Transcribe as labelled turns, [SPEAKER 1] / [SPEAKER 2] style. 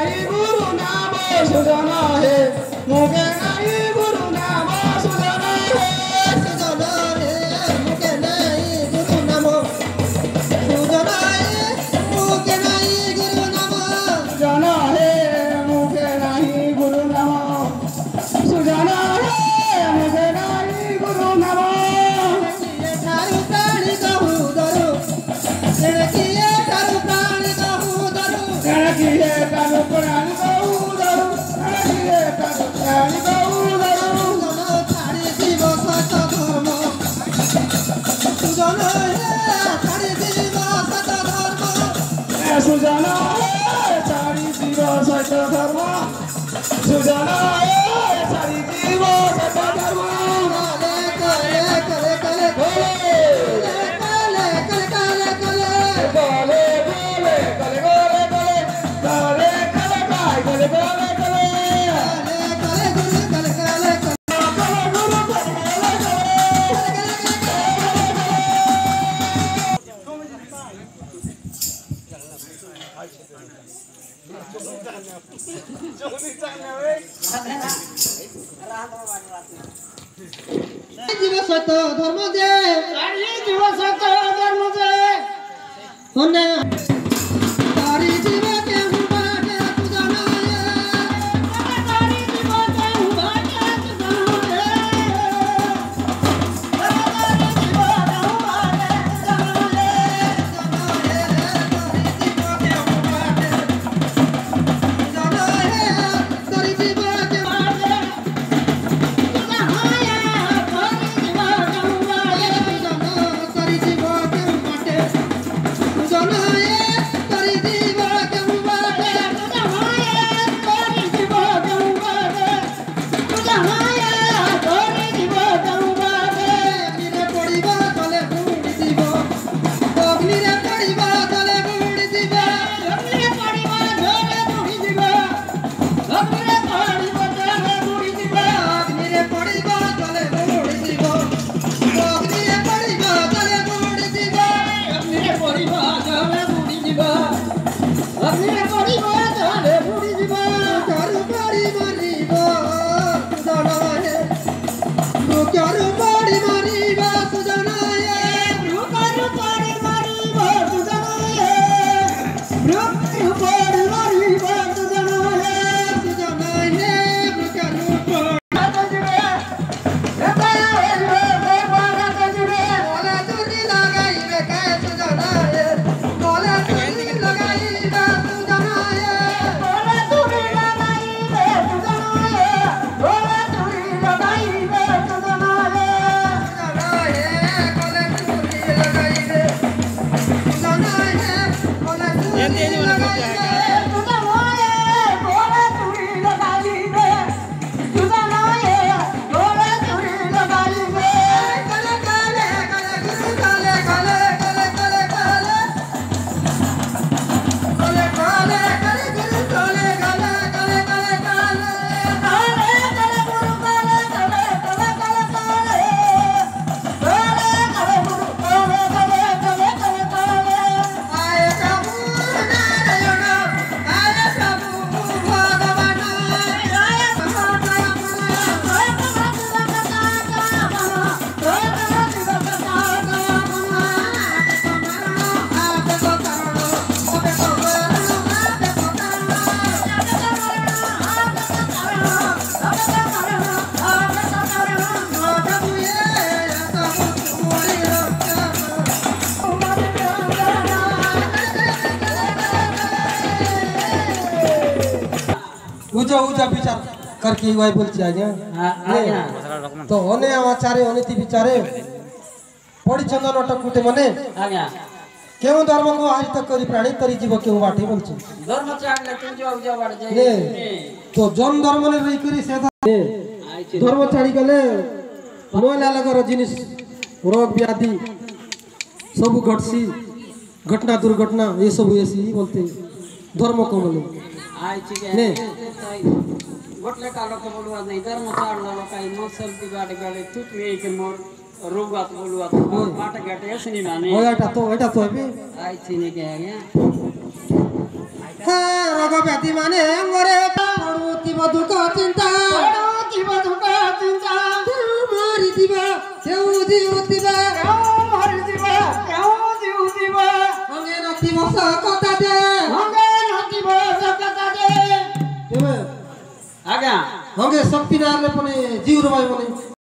[SPEAKER 1] নাই গুরু নাম সুজন হে মুখে নাই গুরু নাম সুজন হে সুজন হে মুখে নাই গুরু নাম সুজন হে মুখে নাই গুরু নাম সুজন হে মুখে নাই গুরু নাম সুজন হে মুখে নাই গুরু নাম ঠারু প্রাণী কহু ধরু কিয়ে ঠারু প্রাণী কহু ধরু কিয়ে ঠারু প্রাণী কহু ধরু কিয়ে ঠারু প্রাণী কহু ধরু ছাড়ি দিব সত ধর্ম সুজন হে ছাড়ি দিব সত ধর্ম সুজন হে ছাড়ি দিব সত ধর্ম সুজন হে ছাড়ি দিব সত ধর্ম জীব সত ধর্ম যে জীব সত ধর্ম যে তারি জীব কেহু বাটে সুজন হে তারি জীব কেহু বাটে সুজন হে তারি জীব কেহু বাটে সুজন হে তারি জীব কেহু বাটে ऊंचा ऊंचा विचार करके वही बोलছি आज्ञा तो होने आचारे होने ती विचारे पड़ी चंदन अटकुटे मने आज्ञा केउ धर्म को आज तक करी प्राणी तरी जीव केउ बाटे बोलছি धर्म छाड़ले तू जो उजा बाड़ जाए तो जन धर्म ने रही करी से धर्म छाड़ी गले नोला लगर जिनिस रोग व्याधि सब घटसी घटना दुर्घटना ये सब ऐसी बोलते धर्म को बोले ने गोटले कालो को बोलवा नहीं धर्म छाड़ला लोकाई मसल की गाड़ी गाड़ी तुत में के मोर रोगात बोलवा बाट गाटे ऐसे नहीं माने ओटा तो है भी आई थी ने के आ गया ରୋଗ ବ୍ୟାଧି ମାନେ ମରେ ପଡୁଥିବ ଦୁଃଖ ଚିନ୍ତା ମରିଯିବ କେଉଁ ଜିଉଥିବ ଅଙ୍ଗେ ନଥିବ ସକତା ଦେ ଆଜ୍ଞା ଅଙ୍ଗେ ଶକ୍ତି ନା ପୁଣି ଜିଉର ଭାଇ